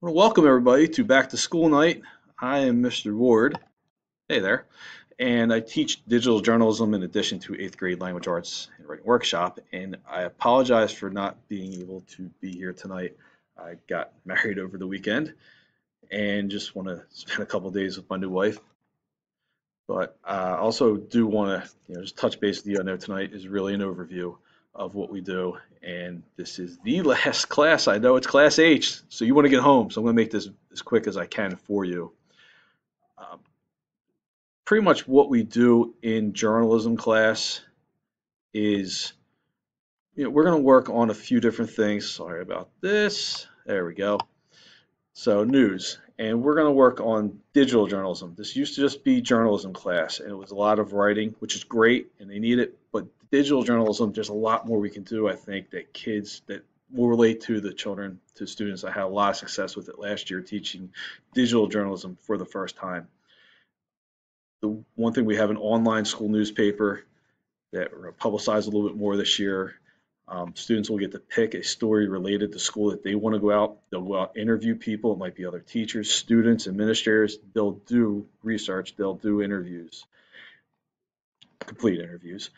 I want to welcome everybody to Back to School Night. I am Mr. Ward. Hey there. And I teach digital journalism in addition to 8th grade language arts and writing workshop. And I apologize for not being able to be here tonight. I got married over the weekend and just want to spend a couple days with my new wife. But I also do want to just touch base with you. I know tonight is really an overview of what we do. And this is the last class. I know it's Class H, so you want to get home. So I'm going to make this as quick as I can for you. Um, Pretty much what we do in journalism class is, we're going to work on a few different things. Sorry about this. There we go. So news, and we're going to work on digital journalism. This used to just be journalism class, and it was a lot of writing, which is great, and they need it. But digital journalism, there's a lot more we can do. I think that kids that will relate to the children, to students. I had a lot of success with it last year, teaching digital journalism for the first time. The one thing, we have an online school newspaper that we're going to publicize a little bit more this year. Students will get to pick a story related to school that they want to go out. They'll go out, interview people. It might be other teachers, students, administrators. They'll do research. They'll do interviews, complete interviews.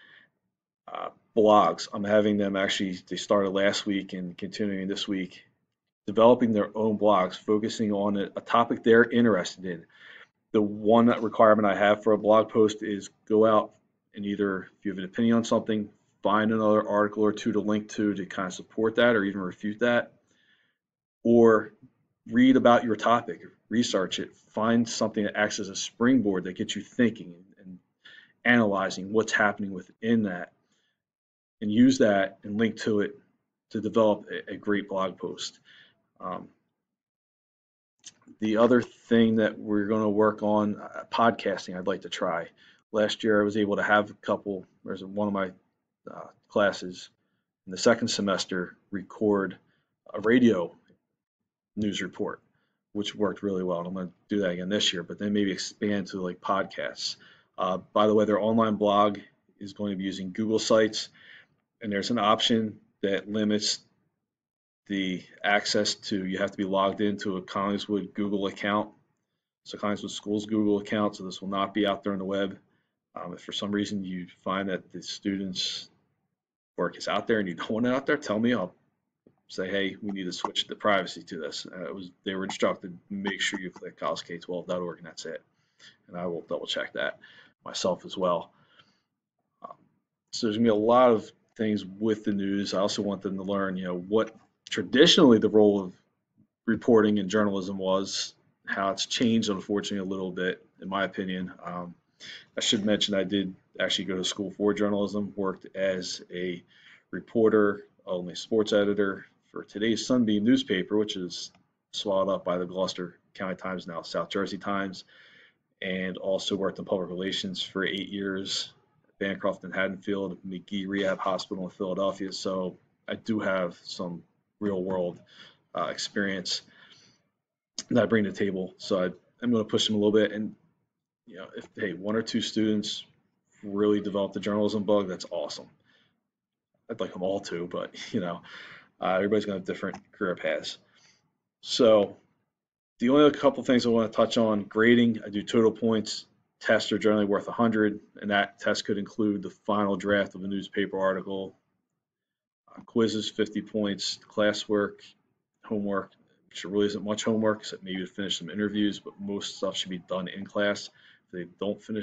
Blogs. I'm having them actually, they started last week and continuing this week, developing their own blogs, focusing on a topic they're interested in. The one requirement I have for a blog post is go out and either, if you have an opinion on something, find another article or two to link to kind of support that or even refute that, or read about your topic, research it, find something that acts as a springboard that gets you thinking and analyzing what's happening within that, and use that and link to it to develop a great blog post. The other thing that we're going to work on, podcasting, I'd like to try. Last year I was able to have a couple, there's one of my classes in the second semester record a radio news report, which worked really well. And I'm going to do that again this year, but then maybe expand to like podcasts. By the way, their online blog is going to be using Google Sites, and there's an option that limits the access to, you have to be logged into a Collingswood Google account. So Collingswood Schools Google account, so this will not be out there on the web. If for some reason you find that the students' work is out there and you don't want it out there, tell me. I'll say, hey, we need to switch the privacy to this. They were instructed, make sure you click collegek12.org, and that's it. And I will double check that myself as well. So there's gonna be a lot of things with the news. I also want them to learn, what traditionally the role of reporting in journalism was, how it's changed, unfortunately, a little bit, in my opinion. I should mention I did actually go to school for journalism, worked as a reporter, only sports editor for today's Sunbeam newspaper, which is swallowed up by the Gloucester County Times, now South Jersey Times, and also worked in public relations for 8 years, Bancroft and Haddonfield, McGee Rehab Hospital in Philadelphia. So I do have some real world experience that I bring to the table. So I'm going to push them a little bit. And, if, hey, one or two students really develop the journalism bug, that's awesome. I'd like them all to, but, everybody's going to have different career paths. So the only other couple things I want to touch on, grading. I do total points. Tests are generally worth 100, and that test could include the final draft of a newspaper article, quizzes, 50 points, classwork, homework, which really isn't much homework, except maybe to finish some interviews, but most stuff should be done in class. If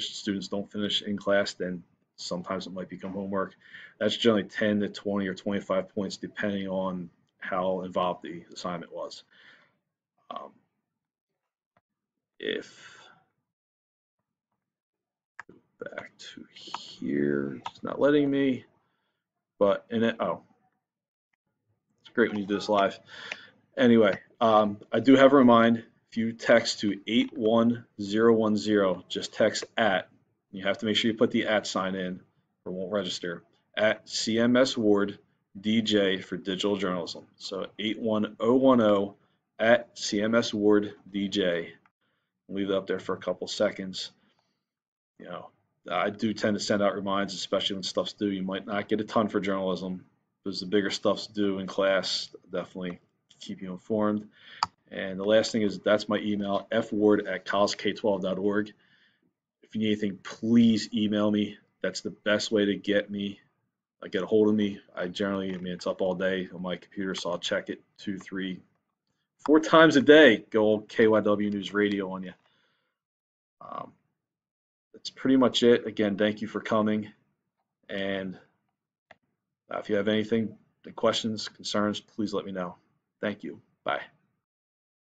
students don't finish in class, then sometimes it might become homework. That's generally 10 to 20 or 25 points, depending on how involved the assignment was. If back to here, it's not letting me, but it's great when you do this live. Anyway, I do have a remind. If you text to 81010, just text at, you have to make sure you put the at sign in or it won't register, at CMS Ward DJ for digital journalism. So 81010 at CMS Ward DJ. Leave it up there for a couple seconds. I do tend to send out reminders, especially when stuff's due. You might not get a ton for journalism, because the bigger stuff's due in class. Definitely keep you informed. And the last thing is that's my email, fward@college12.org. If you need anything, please email me. That's the best way to get me, get a hold of me. I mean, it's up all day on my computer, so I'll check it 2, 3, 4 times a day. Go old KYW News Radio on you. That's pretty much it. Again, thank you for coming. And if you have anything, questions, concerns, please let me know. Thank you. Bye.